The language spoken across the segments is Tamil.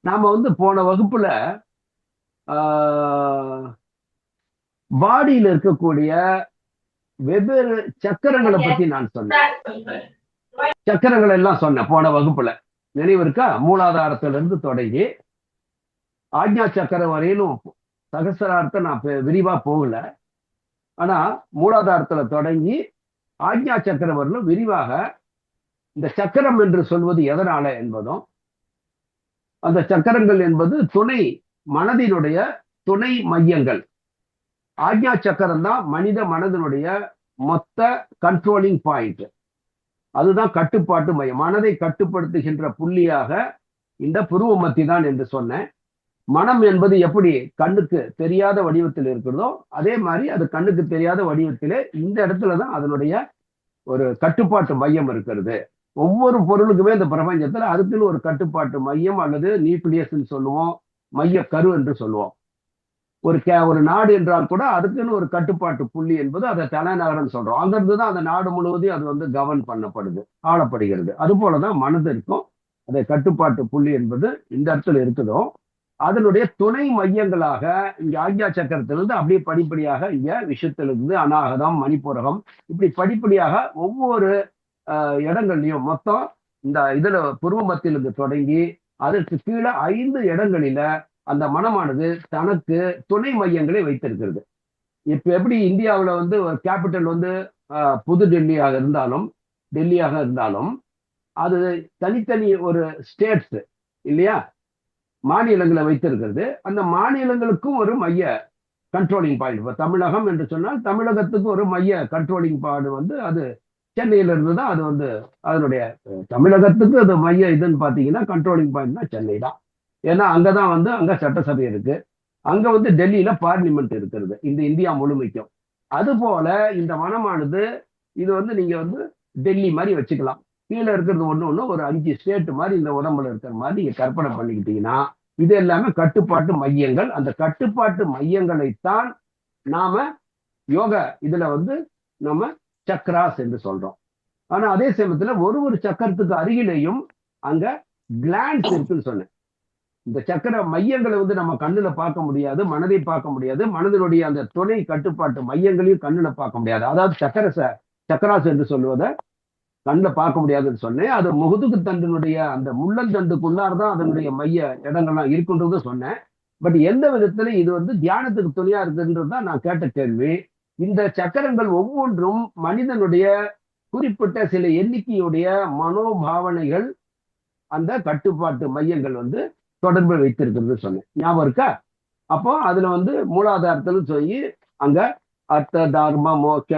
நாம வந்து போன வகுப்புல ஆஹ், பாடியில இருக்கக்கூடிய வெவ்வேறு சக்கரங்களை பத்தி நான் சொன்னேன். சக்கரங்கள் எல்லாம் சொன்னேன் போன வகுப்புல. நினைவு இருக்கா? மூலாதாரத்துல இருந்து தொடங்கி ஆக்ஞா சக்கரம் வரையிலும் சகசிரார்த்தம் நான் விரிவா போகல. ஆனா மூலாதாரத்துல தொடங்கி ஆக்ஞா சக்கரம் வரையிலும் விரிவாக இந்த சக்கரம் என்று சொல்வது எதனால என்பதும், அந்த சக்கரங்கள் என்பது துணை மனதினுடைய துணை மையங்கள். ஆக்ஞா சக்கரம் தான் மனித மனதினுடைய மொத்த கண்ட்ரோலிங் பாயிண்ட். அதுதான் கட்டுப்பாட்டு மையம், மனதை கட்டுப்படுத்துகின்ற புள்ளியாக இந்த புருவ மத்தி தான் என்று சொன்னேன். மனம் என்பது எப்படி கண்ணுக்கு தெரியாத வடிவத்தில் இருக்கிறதோ அதே மாதிரி அது கண்ணுக்கு தெரியாத வடிவத்திலே இந்த இடத்துலதான் அதனுடைய ஒரு கட்டுப்பாட்டு மையம் இருக்கிறது. ஒவ்வொரு பொருளுக்குமே இந்த பிரபஞ்சத்துல அதுக்குன்னு ஒரு கட்டுப்பாட்டு மையம் அல்லது நியூக்ளியஸ் சொல்லுவோம், மைய கரு என்று சொல்லுவோம். ஒரு நாடு என்றால் கூட அதுக்குன்னு ஒரு கட்டுப்பாட்டு புள்ளி என்பது அதை தலைநகரம் சொல்றோம். அங்கிருந்து தான் அந்த நாடு முழுவதும் அது வந்து கவர்ன் பண்ணப்படுது, ஆளப்படுகிறது. அது போலதான் மனது இருக்கும். அதை கட்டுப்பாட்டு புள்ளி என்பது இந்த இடத்துல இருக்குதோ அதனுடைய துணை மையங்களாக இங்க ஆக்ஞா சக்கரத்திலிருந்து அப்படியே படிப்படியாக இங்க விஷயத்திலிருந்து அநாகதம், மணிப்புரகம், இப்படி படிப்படியாக ஒவ்வொரு இடங்கள்லயும் மொத்தம் இந்த இதுல புருவ மத்தியிலிருந்து தொடங்கி அதற்கு கீழே 5 இடங்களில அந்த மனமானது தனக்கு துணை மையங்களை வைத்திருக்கிறது. இப்ப எப்படி இந்தியாவில் வந்து ஒரு கேபிட்டல் வந்து புது டெல்லியாக இருந்தாலும் அது தனித்தனி ஒரு ஸ்டேட்ஸ் இல்லையா, மாநிலங்களை வைத்திருக்கிறது. அந்த மாநிலங்களுக்கும் ஒரு மைய கண்ட்ரோலிங் பாயிண்ட். இப்போ தமிழகம் என்று சொன்னால் தமிழகத்துக்கு ஒரு மைய கண்ட்ரோலிங் பாயிண்ட் வந்து அது சென்னையில இருந்து தான் அது வந்து அதனுடைய தமிழகத்துக்கு அது மைய இதுன்னு பார்த்தீங்கன்னா கண்ட்ரோலிங் பாயிண்ட் தான் சென்னை தான். ஏன்னா அங்கதான் வந்து அங்க சட்டசபை இருக்கு, அங்க வந்து டெல்லியில பார்லிமெண்ட் இருக்கிறது இந்த இந்தியா முழுமைக்கும். அது போல இந்த மனமானது இது வந்து நீங்க வந்து டெல்லி மாதிரி வச்சுக்கலாம். கீழே இருக்கிறது ஒண்ணு ஒரு 5 ஸ்டேட் மாதிரி இந்த உடம்புல இருக்கிற மாதிரி நீங்க கற்பனை பண்ணிக்கிட்டீங்கன்னா இது எல்லாமே கட்டுப்பாட்டு மையங்கள். அந்த கட்டுப்பாட்டு மையங்களைத்தான் நாம யோக இதுல வந்து நம்ம சக்ராஸ் என்று சொல்றோம். ஆனா அதே சமயத்துல ஒரு சக்கரத்துக்கு அருகிலேயும் அங்க கிளான்ஸ் இருக்குன்னு சொன்னேன். இந்த சக்கர மையங்களை வந்து நம்ம கண்ணுல பார்க்க முடியாது, மனதை பார்க்க முடியாது, மனதினுடைய அந்த துணை கட்டுப்பாட்டு மையங்களையும் கண்ணுல பார்க்க முடியாது. அதாவது சக்கராஸ் என்று சொல்லுவதை கண்ணில் பார்க்க முடியாதுன்னு சொன்னேன். அது முதுகு தண்டினுடைய அந்த முள்ளந்தண்டுக்குள்ளார்தான் அதனுடைய மைய இடங்கள்லாம் இருக்குன்றது சொன்னேன். பட் எந்த விதத்துல இது வந்து தியானத்துக்கு துணையா இருக்குன்றதுதான் நான் கேட்ட கேள்வி. இந்த சக்கரங்கள் ஒவ்வொன்றும் மனிதனுடைய குறிப்பிட்ட சில எண்ணிக்கையுடைய மனோபாவனைகள் அந்த கட்டுப்பாட்டு மையங்கள் வந்து தொடர்பு வைத்திருக்கிறது சொன்னேன். ஞாபகம் இருக்கா? அப்போ அதுல வந்து மூலாதாரத்துல சொல்லி அங்க அர்த்த தர்ம மோட்ச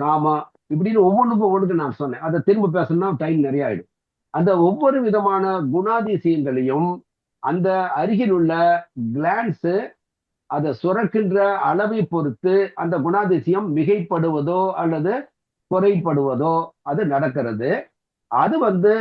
காம இப்படின்னு ஒவ்வொன்றுக்கு நான் சொன்னேன். அதை திரும்ப பேசணும்னா டைம் நிறைய ஆயிடும். அந்த ஒவ்வொரு விதமான குணாதிசயங்களையும் அந்த அருகில் உள்ள கிளான்ஸ் அதை சுரக்கின்ற அளவை பொறுத்து அந்த குணாதிசயம் மிகைப்படுவதோ அல்லது குறைப்படுவதோ அது நடக்கிறது. அது வந்து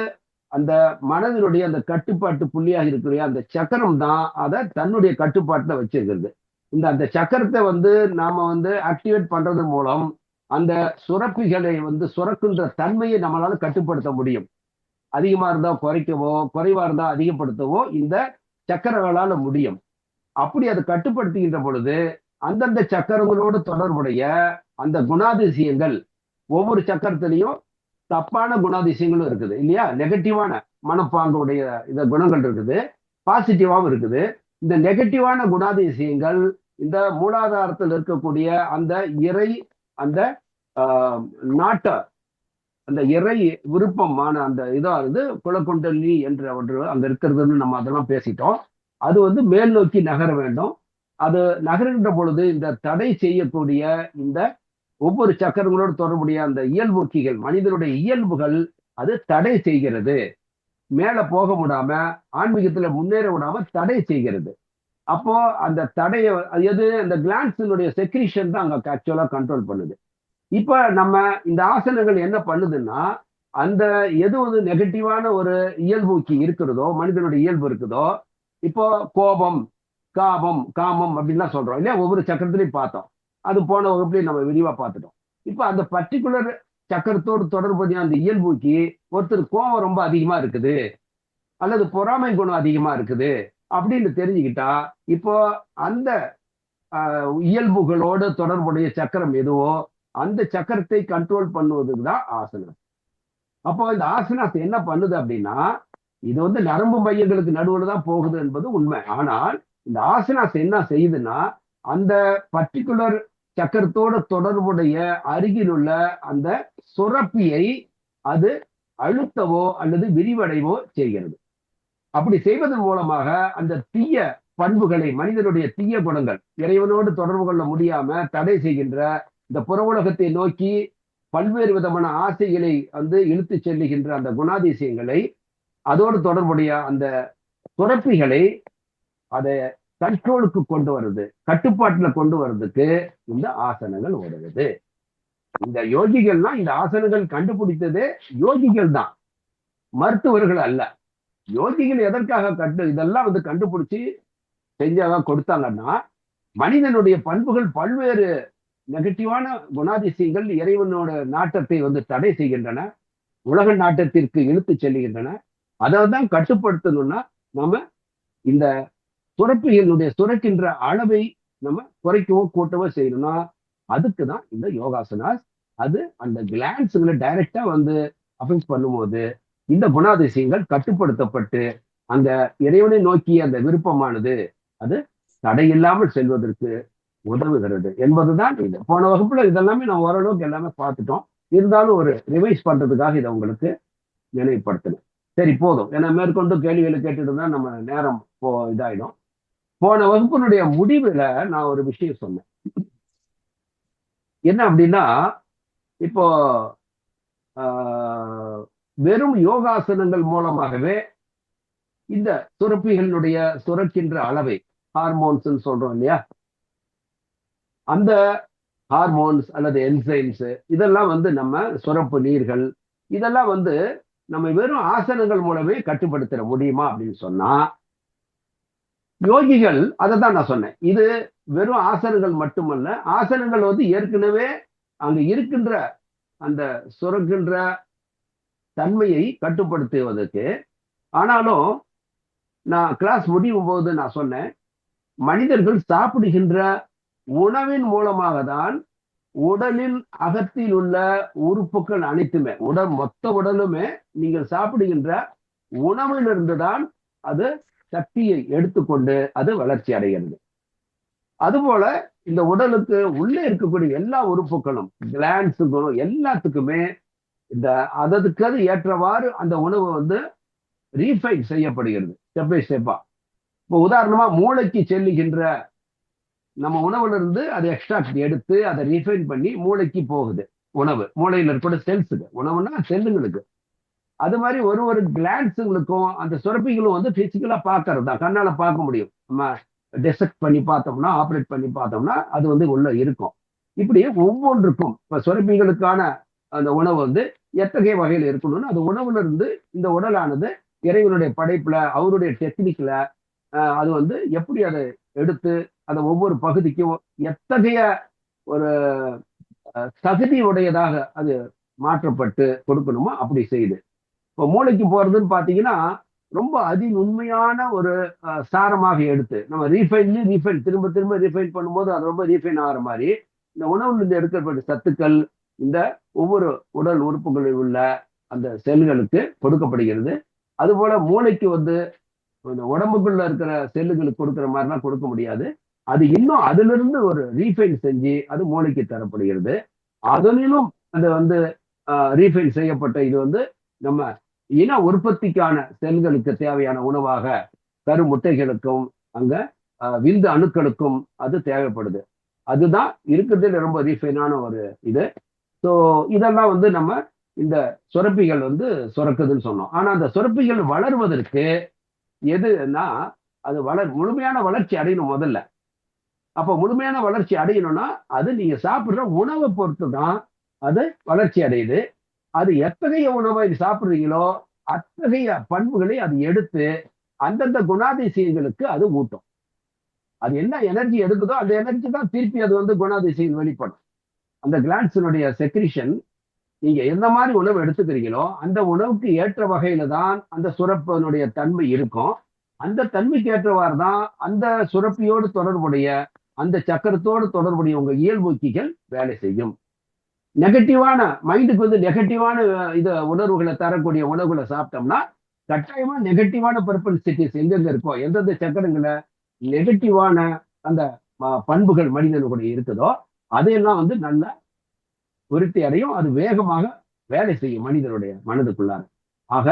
அந்த மனதினுடைய அந்த கட்டுப்பாட்டு புள்ளியாக இருக்கிற அந்த சக்கரம் தான் அதை தன்னுடைய கட்டுப்பாட்டுல வச்சிருக்கிறது. அந்த சக்கரத்தை வந்து நாம வந்து ஆக்டிவேட் பண்றது மூலம் அந்த சுரப்பிகளை வந்து சுரக்கின்ற தன்மையை நம்மளால கட்டுப்படுத்த முடியும். அதிகமா இருந்தா குறைக்கவோ, குறைவா இருந்தா அதிகப்படுத்தவோ இந்த சக்கரங்களால முடியும். அப்படி அதை கட்டுப்படுத்துகின்ற பொழுது அந்தந்த சக்கரங்களோடு தொடர்புடைய அந்த குணாதிசயங்கள், ஒவ்வொரு சக்கரத்திலையும் தப்பான குணாதிசயங்களும் இருக்குது இல்லையா, நெகட்டிவான மனப்பாங்குடைய இந்த குணங்கள் இருக்குது, பாசிட்டிவாவும் இருக்குது. இந்த நெகட்டிவான குணாதிசயங்கள் இந்த மூலாதாரத்தில் இருக்கக்கூடிய அந்த இறை அந்த நாட்ட அந்த இறை விருப்பமான அந்த இதாவது குலக்குண்டலி என்ற ஒன்று அங்க இருக்கிறதுன்னு நம்ம அதெல்லாம் பேசிட்டோம். அது வந்து மேல் நோக்கி நகர வேண்டும். அது நகர்கின்ற பொழுது இந்த தடை செய்யக்கூடிய இந்த ஒவ்வொரு சக்கரங்களோடு தொடர்புடைய அந்த இயல்புக்கிகள், மனிதனுடைய இயல்புகள் அது தடை செய்கிறது. மேல போக விடாம, ஆன்மீகத்துல முன்னேற விடாம தடை செய்கிறது. அப்போ அந்த தடைய எது அந்த கிளான்ஸினுடைய செக்ரீஷன் தான் அங்க ஆக்சுவலா கண்ட்ரோல் பண்ணுது. இப்ப நம்ம இந்த ஆசனங்கள் என்ன பண்ணுதுன்னா அந்த எது வந்து நெகட்டிவான ஒரு இயல்புக்கு இருக்கிறதோ, மனிதனுடைய இயல்பு இருக்குதோ, இப்போ கோபம், காமம் அப்படின்லாம் சொல்றோம் இல்லையா, ஒவ்வொரு சக்கரத்திலையும் பார்த்தோம். அது போன வகுப்புலையும் நம்ம விரிவா பார்த்துட்டோம். இப்ப அந்த பர்டிகுலர் சக்கரத்தோடு தொடர்புடைய அந்த இயல்புக்கு ஒருத்தர் கோபம் ரொம்ப அதிகமா இருக்குது அல்லது பொறாமை குணம் அதிகமா இருக்குது அப்படின்னு தெரிஞ்சுக்கிட்டா இப்போ அந்த இயல்புகளோடு தொடர்புடைய சக்கரம் எதுவோ அந்த சக்கரத்தை கண்ட்ரோல் பண்ணுவதுக்கு தான் ஆசனம். அப்போ இந்த ஆசனாஸ் என்ன பண்ணுது அப்படின்னா, இது வந்து நரம்பு மையங்களுக்கு நடுவில் தான் போகுது என்பது உண்மை. ஆனால் இந்த ஆசனாஸ் என்ன செய்யுதுன்னா, அந்த பர்டிகுலர் சக்கரத்தோட தொடர்புடைய அருகில் உள்ள அந்த சுரப்பியை அது அழுத்தவோ அல்லது விரிவடைவோ செய்கிறது. அப்படி செய்வதன் மூலமாக அந்த தீய பண்புகளை, மனிதனுடைய தீய குணங்கள், இறைவனோடு தொடர்பு கொள்ள முடியாம தடை செய்கின்ற இந்த புற உலகத்தை நோக்கி பல்வேறு விதமான ஆசைகளை வந்து இழுத்து செல்லுகின்ற அந்த குணாதிசயங்களை, அதோடு தொடர்புடைய அந்த சுரப்பிகளை அதை கண்ட்ரோலுக்கு கொண்டு வருது, கட்டுப்பாட்டுல கொண்டு வர்றதுக்கு இந்த ஆசனங்கள் உதவுது. இந்த யோகிகள்லாம் இந்த ஆசனங்கள் கண்டுபிடித்ததே யோகிகள் தான், மருத்துவர்கள் அல்ல. யோகிகள் எதற்காக இதெல்லாம் வந்து கண்டுபிடிச்சு செஞ்சாங்க கொடுத்தாங்கன்னா, மனிதனுடைய பண்புகள் பல்வேறு நெகட்டிவான குணாதிசயங்கள் இறைவனோட நாட்டத்தை வந்து தடை செய்கின்றன, உலக நாட்டத்திற்கு இழுத்து செல்லுகின்றன. அதை தான் கட்டுப்படுத்தணும்னா நம்ம இந்த சுரப்பிகளுடைய சுரக்கின்ற அளவை நம்ம குறைக்கவோ கூட்டவோ செய்யணும்னா அதுக்கு தான் இந்த யோகாசனாஸ். அது அந்த கிளான்ஸ்களை டைரக்டா வந்து அஃபெக்ட் பண்ணும்போது இந்த குணாதிசயங்கள் கட்டுப்படுத்தப்பட்டு அந்த இறைவனை நோக்கி அந்த விருப்பமானது அது தடையில்லாமல் செல்வதற்கு உதவுகிறது என்பதுதான் இது. போன வகுப்புல இதெல்லாமே நம்ம ஓரளவுக்கு எல்லாமே பார்த்துட்டோம். இருந்தாலும் ஒரு ரிவைஸ் பண்றதுக்காக இதை உங்களுக்கு நினைவுபடுத்தணும். சரி, போதும். ஏன்னா மேற்கொண்டு கேள்விகளை கேட்டுட்டு தான் நம்ம நேரம் இதாயிடும். போன வகுப்பினுடைய முடிவுல நான் ஒரு விஷயம் சொன்னேன். என்ன அப்படின்னா, இப்போ வெறும் யோகாசனங்கள் மூலமாகவே இந்த சுரப்பிகளுடைய சுரக்கின்ற அளவை, ஹார்மோன்ஸ் சொல்றோம் இல்லையா, அந்த ஹார்மோன்ஸ் அல்லது என்சைம்ஸ் இதெல்லாம் வந்து நம்ம சுரப்பு நீர்கள் இதெல்லாம் வந்து நம்ம வெறும் ஆசனங்கள் மூலமே கட்டுப்படுத்த முடியுமா அப்படின்னு சொன்னா, யோகிகள் அதை தான் நான் சொன்னேன். இது வெறும் ஆசனங்கள் மட்டுமல்ல, ஆசனங்கள் வந்து ஏற்கனவே அங்க இருக்கின்ற அந்த சுரக்கின்ற தன்மையை கட்டுப்படுத்துவதற்கு. ஆனாலும் நான் கிளாஸ் முடியும் போது நான் சொன்னேன், மனிதர்கள் சாப்பிடுகின்ற உணவின் மூலமாக தான் உடலின் அகத்தில் உள்ள உறுப்புகள் அனைத்துமே, மொத்த உடலுமே நீங்கள் சாப்பிடுகின்ற உணவிலிருந்து தான் அது சக்தியை எடுத்துக்கொண்டு அது வளர்ச்சி அடைகிறது. அதுபோல இந்த உடலுக்கு உள்ளே இருக்கக்கூடிய எல்லா உறுப்புகளும், கிளான்ஸுகளும் எல்லாத்துக்குமே இந்த அதற்கு அது ஏற்றவாறு அந்த உணவு வந்து ரீஃபைன் செய்யப்படுகிறது ஸ்டெப் பை ஸ்டெப்பா. இப்போ உதாரணமா மூளைக்கு செல்லுகின்ற நம்ம உணவுல இருந்து அதை எக்ஸ்ட்ராக்ட் எடுத்து அதை ரீஃபைன் பண்ணி மூளைக்கு போகுது உணவு. மூளையில இருக்கிற செல்ஸுக்கு, உணவுன்னா செல்லுங்களுக்கு. அது மாதிரி ஒரு கிளான்ஸுங்களுக்கும் அந்த சுரப்பிகளும் வந்து பிசிக்கலா பார்க்கறது தான், கண்ணால பார்க்க முடியும். நம்ம டெசெக்ட் பண்ணி பார்த்தோம்னா, ஆப்ரேட் பண்ணி பார்த்தோம்னா அது வந்து உள்ள இருக்கும். இப்படி ஒவ்வொன்றுக்கும் இப்ப சுரப்பிகளுக்கான அந்த உணவு வந்து எத்தகைய வகையில் இருக்கணும்னு அது உணவுல இருந்து இந்த உடலானது இறைவனுடைய படைப்புல அவருடைய டெக்னிக்ல அது வந்து எப்படி அதை எடுத்து அந்த ஒவ்வொரு பகுதிக்கும் எத்தகைய ஒரு தகுதி உடையதாக அது மாற்றப்பட்டு கொடுக்கணுமோ அப்படி செய்யுது. இப்போ மூளைக்கு போறதுன்னு பாத்தீங்கன்னா ரொம்ப உண்மையான ஒரு சாரமாக எடுத்து நம்ம ரீஃபைன் திரும்ப திரும்ப ரீஃபைன் பண்ணும்போது அது ரொம்ப ரீஃபைன் ஆகிற மாதிரி இந்த உணவுல இருந்து எடுக்கப்பட்ட சத்துக்கள் இந்த ஒவ்வொரு உடல் உறுப்புகளில் உள்ள அந்த செல்களுக்கு கொடுக்கப்படுகிறது. அதுபோல மூளைக்கு வந்து உடம்புக்குள்ள இருக்கிற செல்லுகளுக்கு கொடுக்குற மாதிரிலாம் கொடுக்க முடியாது. அது இன்னும் அதுல இருந்து ஒரு ரீஃபைன் செஞ்சு அது மூளைக்கு தரப்படுகிறது. அதனிலும் அது வந்து ரீஃபைன் செய்யப்பட்ட இது வந்து நம்ம இன உற்பத்திக்கான செல்களுக்கு தேவையான உணவாக கரு முட்டைகளுக்கும் அங்க விந்து அணுக்களுக்கும் அது தேவைப்படுது. அதுதான் இருக்கிறதுல ரொம்ப ரீஃபைனான ஒரு இது. ஸோ இதெல்லாம் வந்து நம்ம இந்த சுரப்பிகள் வந்து சுரக்குதுன்னு சொன்னோம். ஆனா அந்த சுரப்பிகள் வளர்வதற்கு எதுனா அது முழுமையான வளர்ச்சி அடையணும் முதல்ல. அப்ப முழுமையான வளர்ச்சி அடையணும்னா அது நீங்க சாப்பிடுற உணவை பொறுத்து தான் அது வளர்ச்சி அடையுது. அது எத்தகைய உணவை சாப்பிடுறீங்களோ அத்தகைய பண்புகளை அது எடுத்து அந்தந்த குணாதிசயங்களுக்கு அது ஊட்டும். அது என்ன எனர்ஜி எடுக்குதோ அந்த எனர்ஜி தான் திருப்பி அது வந்து குணாதிசயம் வெளிப்படும். அந்த கிளான்ஸினுடைய செக்ரிஷன் நீங்க எந்த மாதிரி உணவு எடுத்துக்கிறீங்களோ அந்த உணவுக்கு ஏற்ற வகையில தான் அந்த சுரப்பினுடைய தன்மை இருக்கும். அந்த தன்மைக்கு ஏற்றவாறு தான் அந்த சுரப்பியோடு தொடர்புடைய அந்த சக்கரத்தோடு தொடர்புடைய உங்க இயல்பூக்கிகள் வேலை செய்யும். நெகட்டிவான மைண்டுக்கு வந்து நெகட்டிவான இத உணர்வுகளை தரக்கூடிய உணவுகளை சாப்பிட்டோம்னா கட்டாயமா நெகட்டிவான பர்பல்சிட்டிஸ் எங்கெங்க இருக்கோ, எந்தெந்த சக்கரங்களை நெகட்டிவான அந்த பண்புகள் மனிதனுடைய இருக்குதோ அதையெல்லாம் வந்து நல்லா விருத்தி அடையும். அது வேகமாக வேலை செய்யும் மனிதனுடைய மனதுக்குள்ளார. ஆக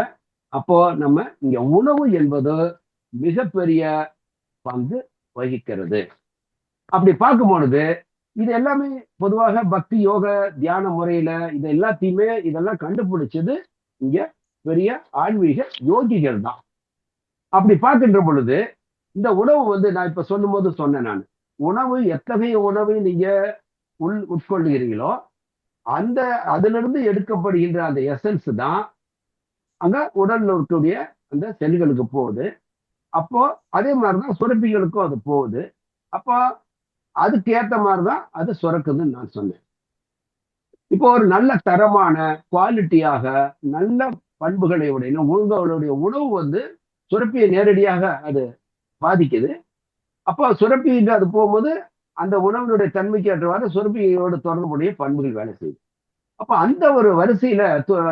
அப்போ நம்ம இங்க உணவு என்பது மிகப்பெரிய பங்கு வகிக்கிறது. அப்படி பார்க்கும் பொழுது இது எல்லாமே பொதுவாக பக்தி யோக தியான முறையில இது எல்லாத்தையுமே இதெல்லாம் கண்டுபிடிச்சது இங்க பெரிய ஆன்மீக யோகிகள் தான். அப்படி பார்க்கின்ற பொழுது இந்த உணவு வந்து நான் இப்ப சொல்லும் போது சொன்னேன், நான் உணவு எத்தகைய உணவை நீங்க உட்கொள்கிறீங்களோ அந்த அதிலிருந்து எடுக்கப்படுகின்ற அந்த எசன்ஸ் தான் அங்க உடல்ல இருக்கக்கூடிய அந்த செல்களுக்கு போகுது. அப்போ அதே மாதிரிதான் சுரப்பிகளுக்கும் அது போகுது. அப்போ அதுக்கு ஏத்த மாதிரிதான் அது சுரக்குதுன்னு நான் சொன்னேன். இப்போ ஒரு நல்ல தரமான குவாலிட்டியாக நல்ல பண்புகளை உடைய உங்களுடைய உணவு வந்து சுரப்பியை நேரடியாக அது பாதிக்குது. அப்போ சுரப்பிக்கு அது போகும்போது அந்த உணவினுடைய தன்மைக்கு ஏற்றவாறு சுரப்பியோடு தொடர்புடைய பண்புகள் வேலை செய்யுது. அப்ப அந்த ஒரு வரிசையில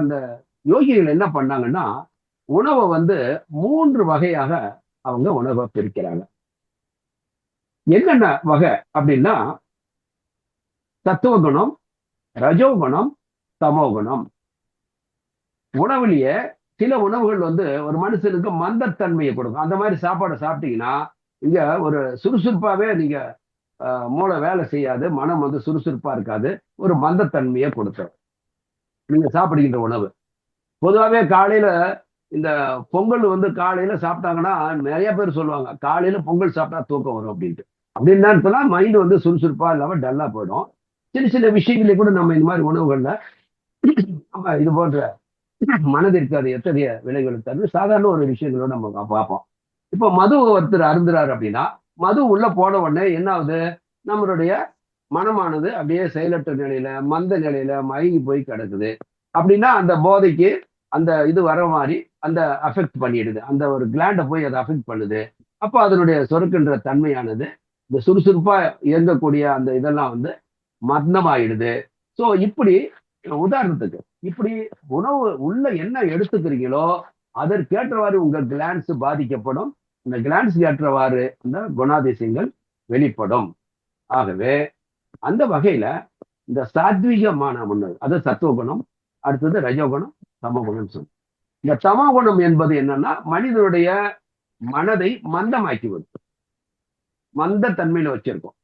அந்த யோகிகள் என்ன பண்ணாங்கன்னா உணவை வந்து 3 வகையாக அவங்க உணவை பிரிக்கிறாங்க. என்னென்ன வகை அப்படின்னா சத்துவகுணம், ரஜோகுணம், தமோகுணம். உணவுலயே சில உணவுகள் வந்து ஒரு மனுஷனுக்கு மந்தத்தன்மையை கொடுக்கும். அந்த மாதிரி சாப்பாடை சாப்பிட்டீங்கன்னா இங்க ஒரு சுறுசுறுப்பாவே நீங்க மூளை வேலை செய்யாது, மனம் வந்து சுறுசுறுப்பா இருக்காது, ஒரு மந்தத்தன்மையை கொடுத்துரும் நீங்க சாப்பிடுகின்ற உணவு. பொதுவாகவே காலையில இந்த பொங்கல் வந்து காலையில சாப்பிட்டாங்கன்னா நிறைய பேர் சொல்லுவாங்க காலையில பொங்கல் சாப்பிட்டா தூக்கம் வரும் அப்படின்ட்டு. அப்படின்னா மைண்ட் வந்து சுறுசுறுப்பா இல்லாம டல்லா போயிடும். சின்ன சின்ன விஷயங்களே கூட நம்ம இந்த மாதிரி உணவுகள்ல இது போன்ற மனதிற்கு அது எத்தகைய விலைகளை தருது சாதாரண ஒரு விஷயங்களோட நம்ம பார்ப்போம். இப்போ மது ஒருத்தர் அருந்துறாரு அப்படின்னா மது உள்ள போன உடனே என்ன ஆகுது, நம்மளுடைய மனமானது அப்படியே செயலற்ற நிலையில மந்த நிலையில மயங்கி போய் கிடக்குது. அப்படின்னா அந்த போதைக்கு அந்த இது வர மாதிரி அந்த அஃபெக்ட் பண்ணிடுது, அந்த ஒரு கிளாண்டை போய் அதை அஃபெக்ட் பண்ணுது. அப்போ அதனுடைய சொருக்குன்ற தன்மையானது இந்த சுறுசுறுப்பா இயங்கக்கூடிய அந்த இதெல்லாம் வந்து மந்தமாயிடுது. ஸோ இப்படி உதாரணத்துக்கு இப்படி உணவு உள்ள என்ன எடுத்துக்கிறீங்களோ அதற்கேற்றவாறு உங்க கிளான்ஸ் பாதிக்கப்படும். இந்த கிளான்ஸ்க்கு ஏற்றவாறு அந்த குணாதிசயங்கள் வெளிப்படும். ஆகவே அந்த வகையில இந்த சாத்வீகமான உணவு அது சத்துவகுணம், அடுத்தது ரஜோகுணம், தமோகுணம் சொல்லு. இந்த தமோகுணம் என்பது என்னன்னா மனிதனுடைய மனதை மந்தமாக்கிவது, மந்த தன்மையில வச்சிருக்கோம்.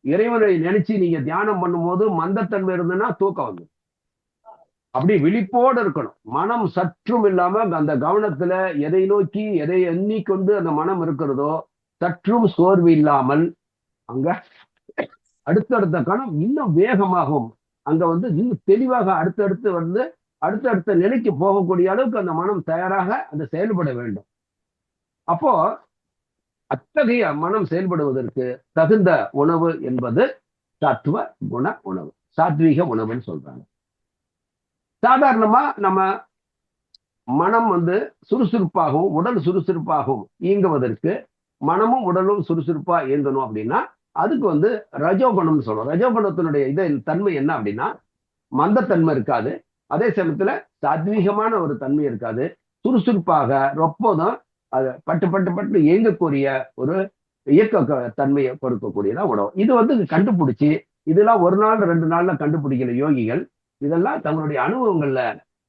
இறைவனை நினைச்சு நீங்க தியானம் பண்ணும்போது மந்தத்தன்மை இருந்ததுன்னா தூக்கம் வந்து அப்படி விழிப்போடு இருக்கணும். மனம் சற்றும் இல்லாம அந்த கவனத்துல எதை நோக்கி எதை எண்ணிக்கொண்டு அந்த மனம் இருக்கிறதோ சற்றும் சோர்வு இல்லாமல் அங்க அடுத்தடுத்த கணம் இன்னும் வேகமாகும். அங்க வந்து இன்னும் தெளிவாக அடுத்தடுத்து வந்து அடுத்தடுத்த நிலைக்கு போகக்கூடிய அளவுக்கு அந்த மனம் தயாராக அந்த செயல்பட வேண்டும். அப்போ அத்தகைய மனம் செயல்படுவதற்கு தகுந்த உணவு என்பது சத்துவ குண உணவு, சாத்வீக உணவுன்னு சொல்றாங்க. சாதாரணமா நம்ம மனம் வந்து சுறுசுறுப்பாகவும் உடல் சுறுசுறுப்பாகவும் இயங்குவதற்கு மனமும் உடலும் சுறுசுறுப்பா இயங்கணும் அப்படின்னா அதுக்கு வந்து ரஜோகுணம்னு சொல்றோம். ரஜோகுணத்தினுடைய தன்மை என்ன அப்படின்னா மந்தத்தன்மை இருக்காது, அதே சமயத்துல சாத்வீகமான ஒரு தன்மை இருக்காது, சுறுசுறுப்பாக ரொப்பதும் அது பட்டு பட்டு பட்டு இயங்கக்கூடிய ஒரு இயக்க தன்மையை கொடுக்கக்கூடியதான் உணவு. இது வந்து கண்டுபிடிச்சி இதெல்லாம் ஒரு நாள் 2 நாள்ல கண்டுபிடிக்கிற யோகிகள் இதெல்லாம் தங்களுடைய அனுபவங்கள்ல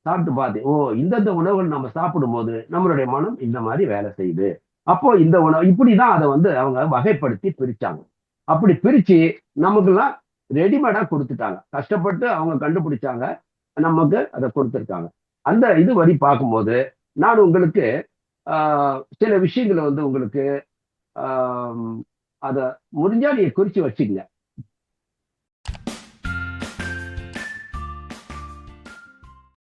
சாப்பிட்டு பார்த்து இந்தந்த உணவுகள் நம்ம சாப்பிடும் போது நம்மளுடைய மனம் இந்த மாதிரி வேலை செய்யுது. அப்போ இந்த உணவு இப்படிதான் அதை வந்து அவங்க வகைப்படுத்தி பிரிச்சாங்க. அப்படி பிரிச்சு நமக்கெல்லாம் ரெடிமேடா கொடுத்துட்டாங்க. கஷ்டப்பட்டு அவங்க கண்டுபிடிச்சாங்க, நமக்கு அதை கொடுத்துருக்காங்க. அந்த இது வரி பார்க்கும்போது நான் உங்களுக்கு சில விஷயங்களை வந்து உங்களுக்கு அதை முடிஞ்சா நீங்க குறிச்சு வச்சுக்கங்க.